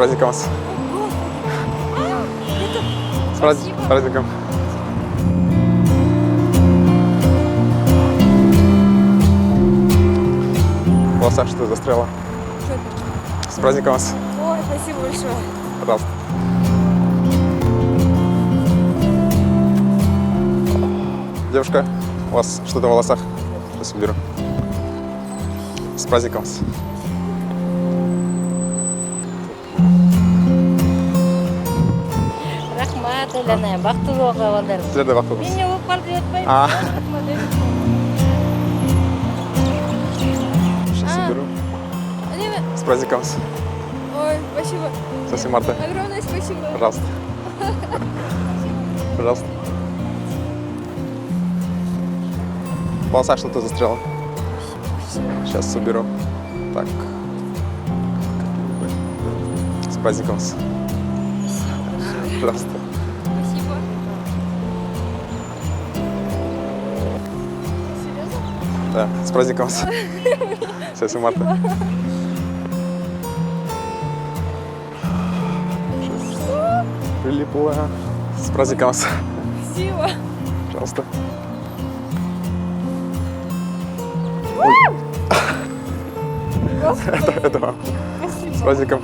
праздником вас. С праздником. В волосах что застряло. С праздником вас. Ой, спасибо большое. Пожалуйста. Девушка, у вас что-то в волосах. Сейчас уберу. С праздником вас. Рахмат, Елена. Бақытты болуға балдар. Сіздер де бақытты болыңыз. Мен не болып қалды өтпей. А. Рахмат. Сейчас А. уберу. Лена, С праздником вас. ой, спасибо. 8 марта. Огромное спасибо. Пожалуйста. Пожалуйста. В волосах что-то застряло. Сейчас уберу. Так. С праздником вас. Пожалуйста. Спасибо. Серьезно? Да, с праздником вас. 8 марта. Сейчас. Прилипла. С праздником вас. Спасибо. Пожалуйста. Господи, Это вам. С спасибо. праздником.